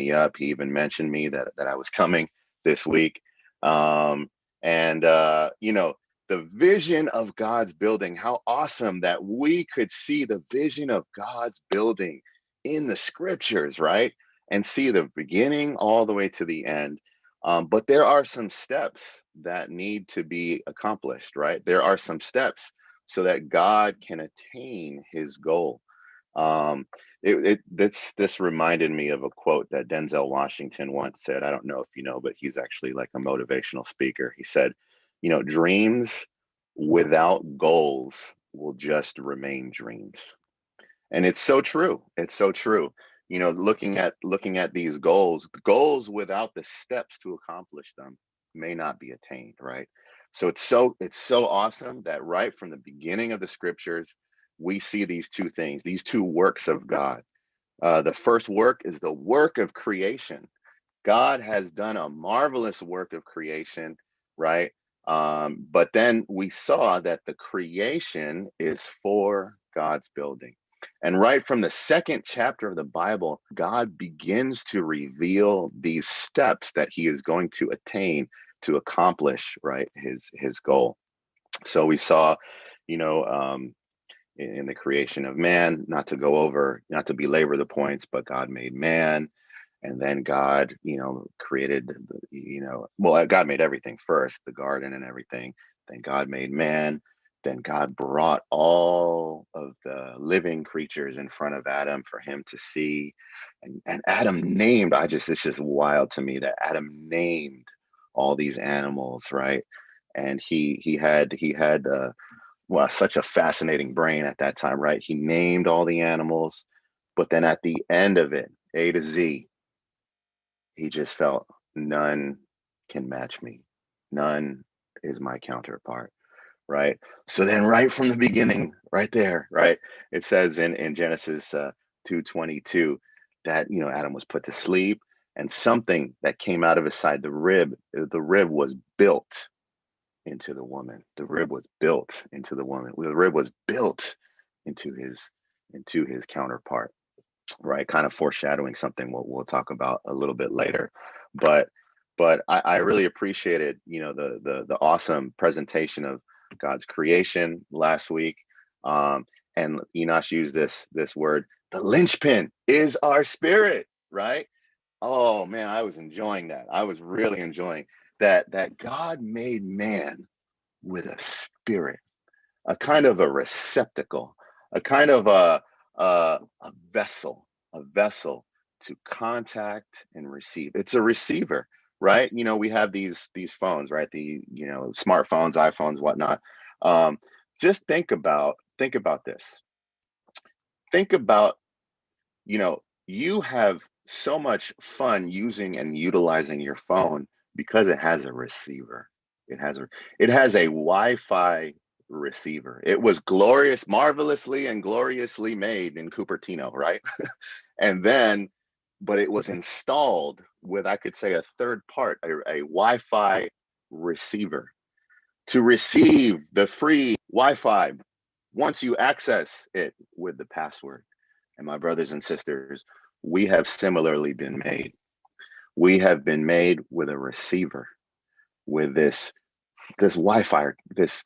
me up. He even mentioned me that I was coming this week. And the vision of God's building, how awesome that we could see the vision of God's building in the scriptures, right? And see the beginning all the way to the end. But there are some steps that need to be accomplished, right? There are some steps so that God can attain his goal. Um, this reminded me of a quote that Denzel Washington once said. I don't know if you know, but he's actually like a motivational speaker. He said, dreams without goals will just remain dreams. And it's so true. It's so true. Looking at these goals without the steps to accomplish them may not be attained, right? So it's so awesome that right from the beginning of the scriptures, we see these two things, these two works of God. The first work is the work of creation. God has done a marvelous work of creation, right? But then we saw that the creation is for God's building. And right from the second chapter of the Bible, God begins to reveal these steps that he is going to attain to accomplish, right, his goal. So we saw, you know, in the creation of man, not to belabor the points, but God made man. And then God, created, well, God made everything first, the garden and everything. Then God made man. Then God brought all of the living creatures in front of Adam for him to see. And Adam named, it's just wild to me that Adam named all these animals, right? And he had well, such a fascinating brain at that time, right? He named all the animals, but then at the end of it, A to Z, he just felt none can match me. None is my counterpart, right? So then right from the beginning, right there, right, it says in Genesis 2:22 that, Adam was put to sleep and something that came out of his side, the rib was built into the woman. The rib was built into the woman. The rib was built into his counterpart, right? Kind of foreshadowing something we'll talk about a little bit later. But I really appreciated, the awesome presentation of God's creation last week. And Enosh used this word, the linchpin is our spirit, right? Oh man, I was enjoying that. I was really enjoying that God made man with a spirit, a kind of a receptacle, a kind of a vessel to contact and receive. It's a receiver, right? We have these phones, right? The smartphones, iPhones, whatnot. Um, just think about this. Think about, you have so much fun using and utilizing your phone because it has a receiver. It has a Wi-Fi receiver. It was marvelously and gloriously made in Cupertino, right? And then, but it was installed with, I could say, a third part, a Wi-Fi receiver to receive the free Wi-Fi once you access it with the password. And my brothers and sisters, we have similarly been made. We have been made with a receiver, with this Wi-Fi, this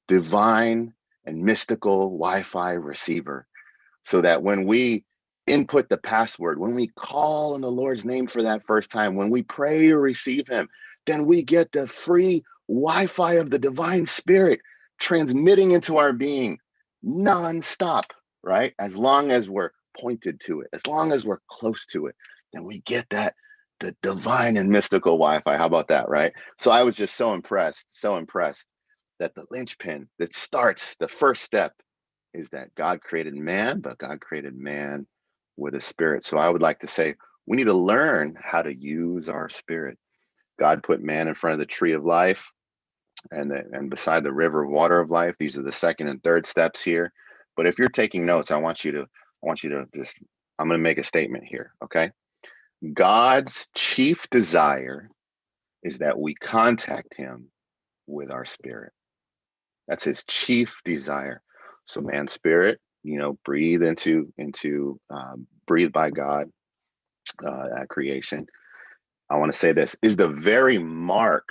divine and mystical Wi-Fi receiver, so that when we input the password, when we call on the Lord's name for that first time, when we pray to receive him, then we get the free Wi-Fi of the divine spirit transmitting into our being nonstop, right? As long as we're pointed to it, as long as we're close to it, then we get the divine and mystical Wi-Fi. How about that, right? So I was just so impressed that the linchpin that starts the first step is that God created man, but God created man with a spirit. So I would like to say we need to learn how to use our spirit. God put man in front of the tree of life and beside the river of water of life. These are the second and third steps here. But if you're taking notes, I want you to just, I'm going to make a statement here, okay? God's chief desire is that we contact him with our spirit. That's his chief desire. So man's spirit, breathed by God, at creation. I want to say this is the very mark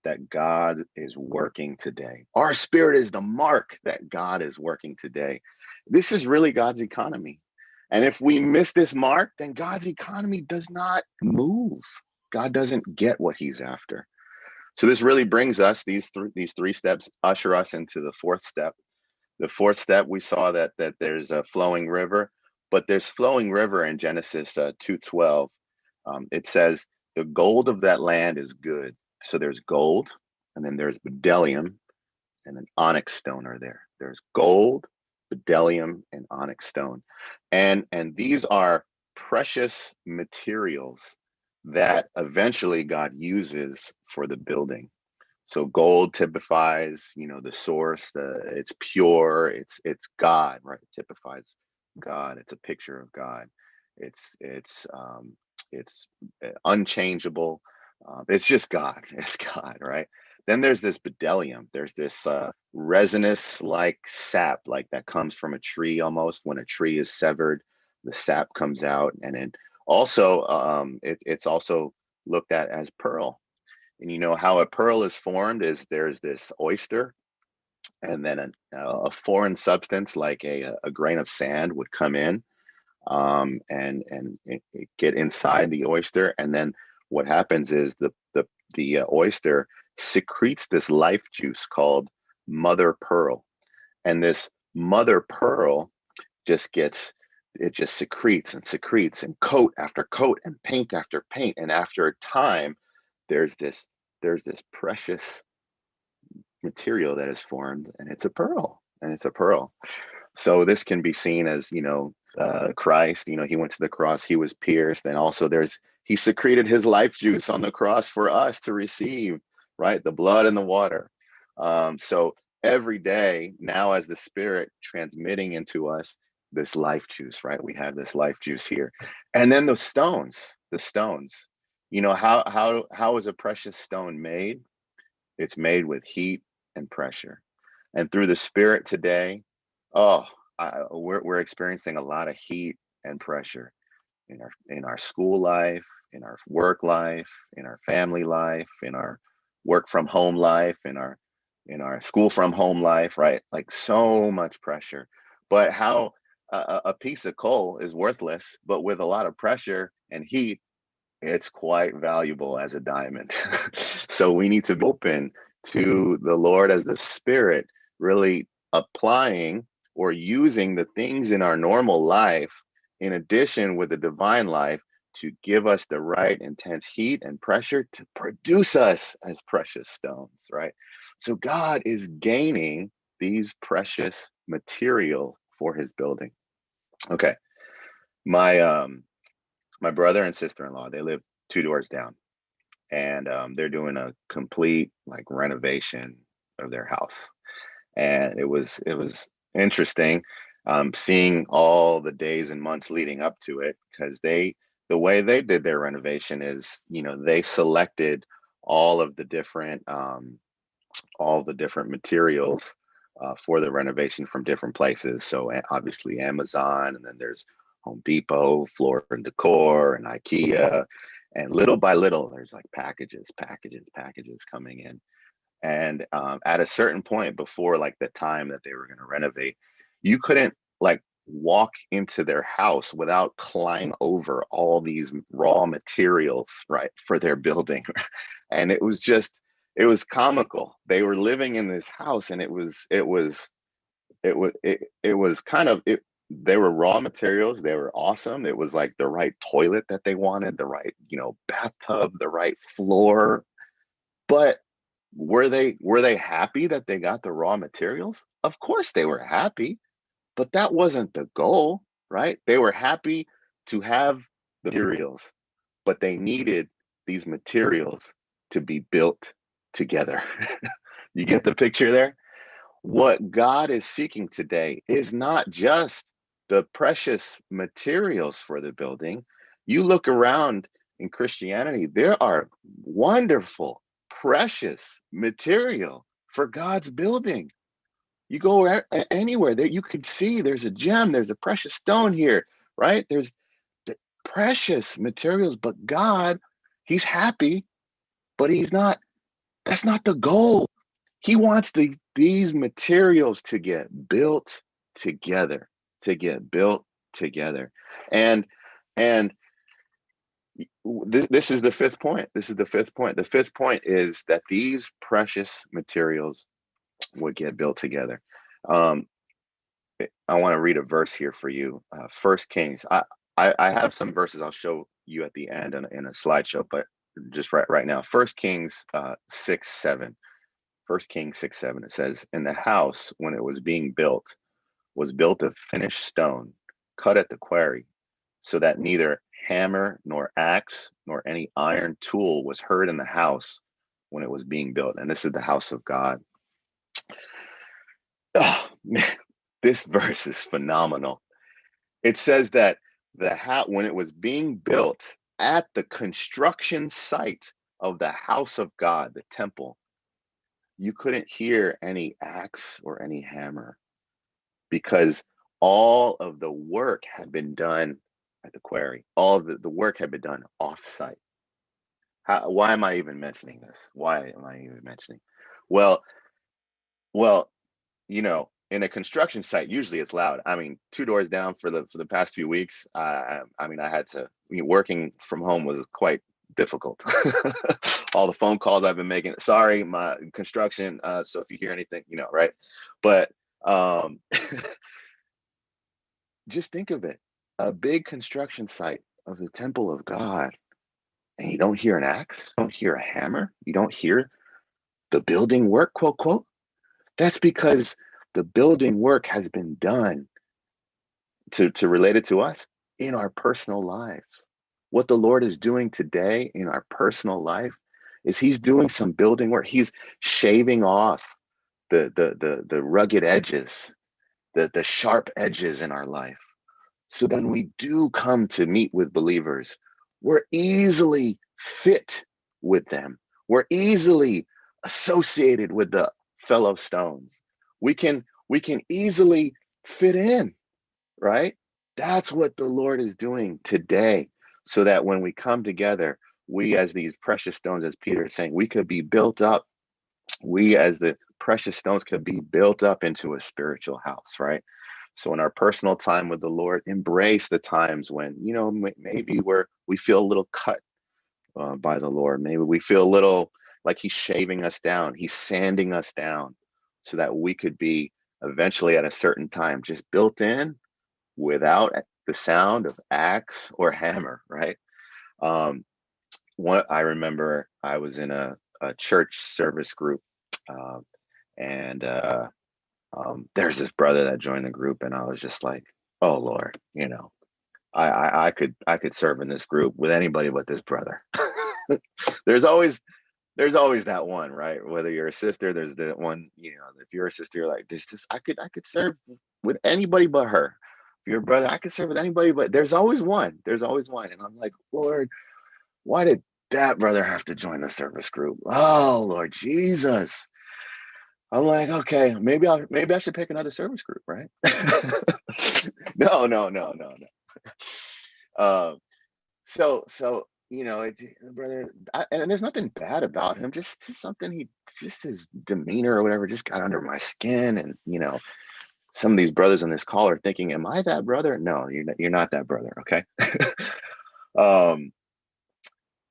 that God is working today. Our spirit is the mark that God is working today. This is really God's economy. And if we miss this mark, then God's economy does not move. God doesn't get what he's after. So this really brings us, these three steps usher us into the fourth step. The fourth step, we saw that there's a flowing river, but there's flowing river in Genesis 2:12. It says, the gold of that land is good. So there's gold, and then there's bdellium, and then onyx stone are there. There's gold, bdellium, and onyx stone. And these are precious materials that eventually God uses for the building. So gold typifies, the source. It's pure. It's God, right? It typifies God. It's a picture of God. It's unchangeable. It's just God. It's God, right? Then there's this bdellium. There's this resinous like sap, like that comes from a tree almost. When a tree is severed, the sap comes out, and then also it's also looked at as pearl. And you know how a pearl is formed is there's this oyster, and then a foreign substance like a grain of sand would come in, and it get inside the oyster, and then what happens is the oyster secretes this life juice called mother pearl, and this mother pearl just gets it just secretes and secretes, and coat after coat and paint after paint, and after a time there's this precious material that is formed, and it's a pearl, so this can be seen as Christ. He went to the cross, he was pierced, and also he secreted his life juice on the cross for us to receive, right? The blood and the water. So every day now, as the Spirit transmitting into us this life juice, right? We have this life juice here. And then the stones, how is a precious stone made? It's made with heat and pressure. And through the Spirit today, oh, we're experiencing a lot of heat and pressure in our school life, in our work life, in our family life, in our work from home life, in our school from home life, right? Like so much pressure. But how a piece of coal is worthless, but with a lot of pressure and heat, it's quite valuable as a diamond. So we need to be open to the Lord as the Spirit really applying or using the things in our normal life in addition with the divine life to give us the right intense heat and pressure to produce us as precious stones, right? So God is gaining these precious material for his building. Okay. My brother and sister-in-law, they live 2 doors down, and they're doing a complete like renovation of their house. And it was interesting, seeing all the days and months leading up to it, because the way they did their renovation is, they selected all of the different materials for the renovation from different places. So obviously Amazon, and then there's Home Depot, Floor and Decor, and IKEA. And little by little, there's like packages coming in. And at a certain point before like the time that they were going to renovate, you couldn't like walk into their house without climb over all these raw materials, right, for their building. And it was comical. They were living in this house, and it was kind of it. They were raw materials. They were awesome. It was like the right toilet that they wanted, the right, bathtub, the right floor. But were they happy that they got the raw materials? Of course they were happy, but that wasn't the goal, right? They were happy to have the materials, but they needed these materials to be built together. You get the picture there? What God is seeking today is not just the precious materials for the building. You look around in Christianity, there are wonderful, precious material for God's building. You go anywhere that you could see there's a gem, there's a precious stone here, right? precious materials, but God, he's happy, but he's not, that's not the goal. He wants these materials to get built together, to get built together. And and this is the fifth point. This is the fifth point. The fifth point is that these precious materials would get built together. Um, I want to read a verse here for you. First Kings. I have some verses I'll show you at the end in a slideshow, but just right now. First Kings 6:7. First Kings 6:7. It says, "And the house, when it was being built, was built of finished stone, cut at the quarry, so that neither hammer nor axe nor any iron tool was heard in the house when it was being built." And this is the house of God. Oh, man, this verse is phenomenal. It says that the house, when it was being built at the construction site of the house of God, the temple, you couldn't hear any axe or any hammer because all of the work had been done at the quarry. All of the work had been done off-site. Why am I even mentioning this? Why am I even mentioning? Well, well, in a construction site, usually it's loud. I mean, two doors down for the past few weeks. I mean, I had to, working from home was quite difficult. All the phone calls I've been making. Sorry, my construction. So if you hear anything, right? But just think of it: a big construction site of the temple of God, and you don't hear an axe, you don't hear a hammer, you don't hear the building work, quote, quote. That's because the building work has been done to relate it to us in our personal lives. What the Lord is doing today in our personal life is he's doing some building work. He's shaving off the rugged edges, the sharp edges in our life. So then we do come to meet with believers, we're easily fit with them. We're easily associated with the fellow stones. We can easily fit in, right? That's what the Lord is doing today, so that when we come together, we as these precious stones, as Peter is saying, we could be built up. We as the precious stones could be built up into a spiritual house, right? So in our personal time with the Lord, embrace the times when, maybe we feel a little cut by the Lord. Maybe we feel a little like he's shaving us down. He's sanding us down so that we could be eventually at a certain time just built in without the sound of axe or hammer, right? Um, what I remember, I was in a church service group, uh, and there's this brother that joined the group, and I was just like, "Oh Lord, I could serve in this group with anybody but this brother." there's always there's always that one, right? Whether you're a sister, there's the one, if you're a sister, you're like, this I could serve with anybody but her. If you're a brother, I could serve with anybody, but there's always one. There's always one. And I'm like, Lord, why did that brother have to join the service group? Oh Lord Jesus. I'm like, okay, maybe I should pick another service group, right? No, no, no, no, no. So brother, and there's nothing bad about him. Just something just his demeanor or whatever just got under my skin, and some of these brothers on this call are thinking, "Am I that brother?" No, you're not that brother. Okay. um,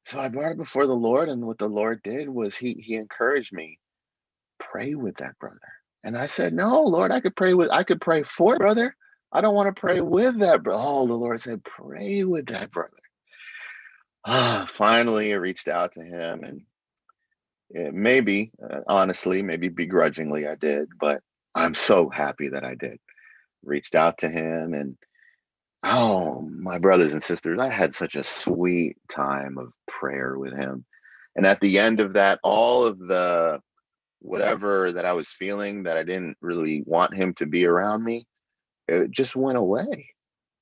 so I brought it before the Lord, and what the Lord did was he encouraged me, pray with that brother. And I said, "No, Lord, I could pray for brother. I don't want to pray with that brother." Oh, the Lord said, "Pray with that brother." Finally, I reached out to him, and maybe, honestly, maybe begrudgingly, I did, but I'm so happy that I did. Reached out to him, and oh, my brothers and sisters, I had such a sweet time of prayer with him. And at the end of that, all of the whatever that I was feeling that I didn't really want him to be around me, it just went away.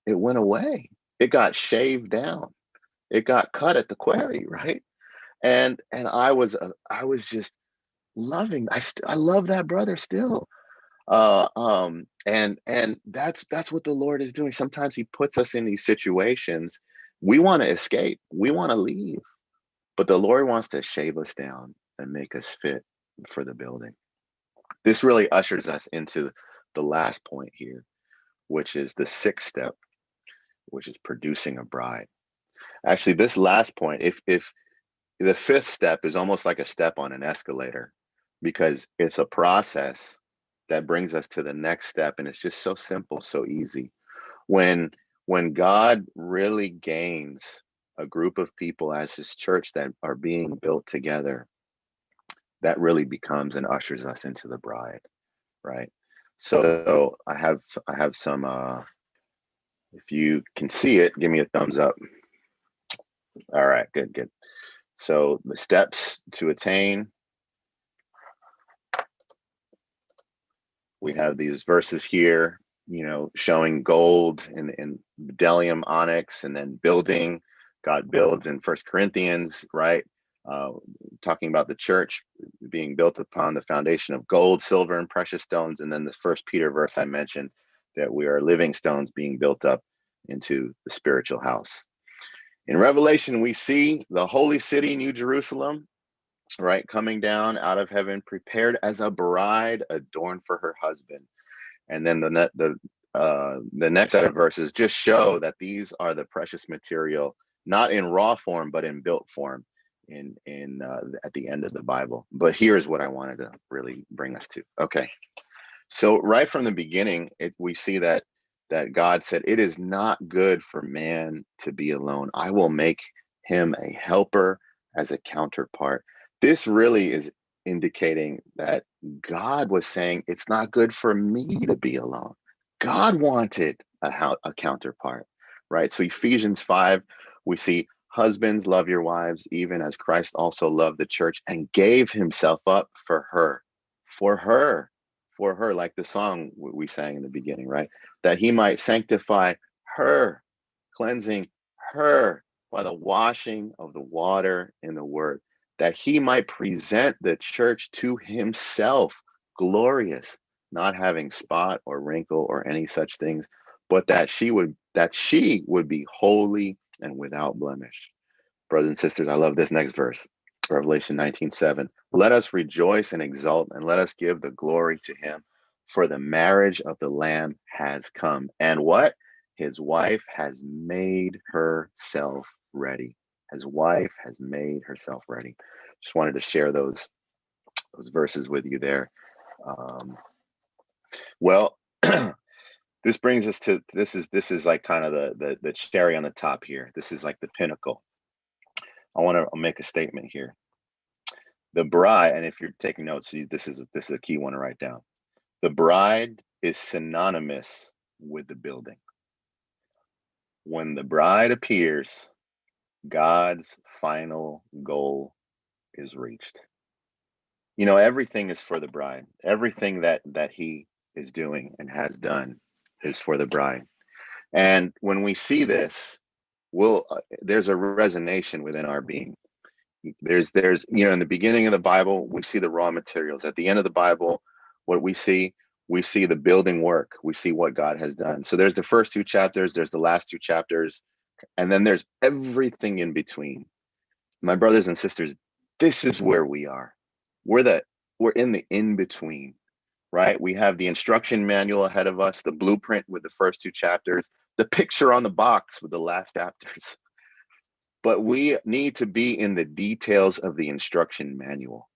It went away. It got shaved down. It got cut at the quarry, right? And I was just loving. I love that brother still. And that's what the Lord is doing. Sometimes he puts us in these situations We want to escape. We want to leave. But the Lord wants to shave us down and make us fit for the building. This really ushers us into the last point here, which is the sixth step, which is producing a bride. Actually, this last point, if the fifth step is almost like a step on an escalator, because it's a process that brings us to the next step, and it's just so simple, so easy. When God really gains a group of people as his church that are being built together, that really becomes and ushers us into the bride, right? So I have some if you can see it, give me a thumbs up. All right, good. So the steps to attain, we have these verses here, showing gold and bdellium, onyx, and then building. God builds in First Corinthians, right? Talking about the church being built upon the foundation of gold, silver, and precious stones. And then the First Peter verse I mentioned, that we are living stones being built up into the spiritual house. In Revelation, we see the holy city, New Jerusalem, right, coming down out of heaven, prepared as a bride adorned for her husband. And then the next set of verses just show that these are the precious material, not in raw form, but in built form in at the end of the Bible. But here's what I wanted to really bring us to. Okay. So right from the beginning, we see that God said, it is not good for man to be alone. I will make him a helper as a counterpart. This really is indicating that God was saying, it's not good for me to be alone. God wanted a counterpart, right? So Ephesians 5, we see, husbands, love your wives, even as Christ also loved the church and gave himself up for her, for her, for her, like the song we sang in the beginning, right? That he might sanctify her, cleansing her by the washing of the water in the word, that he might present the church to himself, glorious, not having spot or wrinkle or any such things, but that she would be holy and without blemish. Brothers and sisters, I love this next verse. Revelation 19:7. Let us rejoice and exult, and let us give the glory to him, for the marriage of the Lamb has come. And what? His wife has made herself ready. His wife has made herself ready. Just wanted to share those verses with you there. Well, this brings us to this is like kind of the cherry on the top here. This is like the pinnacle. I want to make a statement here. The bride, and if you're taking notes, see, this is a key one to write down. The bride is synonymous with the building. When the bride appears, God's final goal is reached. Everything is for the bride. Everything that he is doing and has done is for the bride. And when we see this, there's a resonation within our being. There's in the beginning of the Bible, we see the raw materials. At the end of the Bible, what we see the building work. We see what God has done. So there's the first two chapters, there's the last two chapters, and then there's everything in between. My brothers and sisters, this is where we are. We're in the in between, right? We have the instruction manual ahead of us, the blueprint with the first two chapters, the picture on the box with the last chapters. But we need to be in the details of the instruction manual.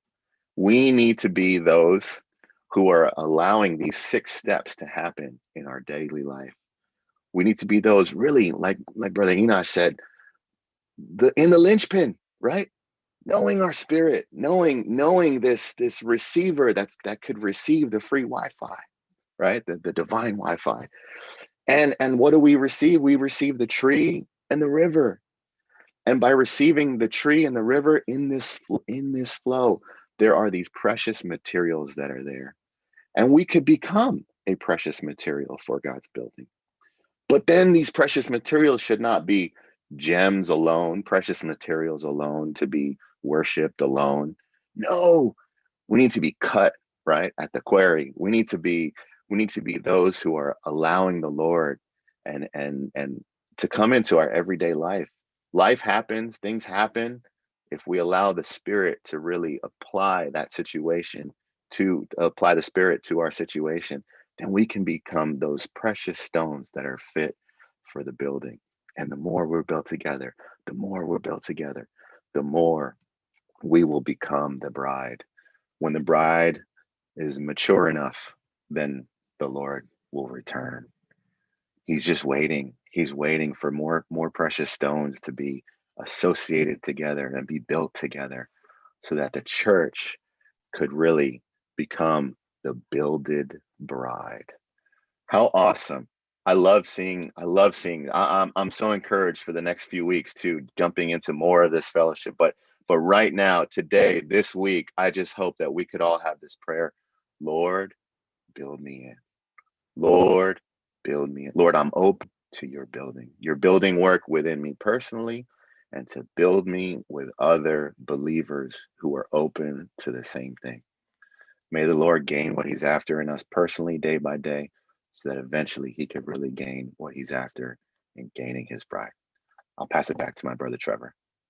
We need to be those who are allowing these 6 steps to happen in our daily life. We need to be those really, like Brother Enosh said, in the linchpin, right? Knowing our spirit, knowing this receiver that could receive the free Wi-Fi, right? The divine Wi-Fi. And what do we receive? We receive the tree and the river. And by receiving the tree and the river in this flow, there are these precious materials that are there. And we could become a precious material for God's building. But then these precious materials should not be gems alone, precious materials alone to be worshipped alone. No, we need to be cut, right, at the quarry. We need to be those who are allowing the Lord and to come into our everyday life life happens, things happen. If we allow the Spirit to really apply that situation, to apply the Spirit to our situation, then we can become those precious stones that are fit for the building. And the more we're built together, the more we're built together, the more we will become the bride. When the bride is mature enough, then the Lord will return. He's just waiting. He's waiting for more precious stones to be associated together and be built together so that the church could really become the builded bride. How awesome. I'm so encouraged for the next few weeks too, jumping into more of this fellowship. But right now, today, this week, I just hope that we could all have this prayer. Lord, build me in. Lord, build me in. Lord, I'm open to your building work within me personally, and to build me with other believers who are open to the same thing. May the Lord gain what he's after in us personally day by day, so that eventually he could really gain what he's after in gaining his bride. I'll pass it back to my brother Trevor.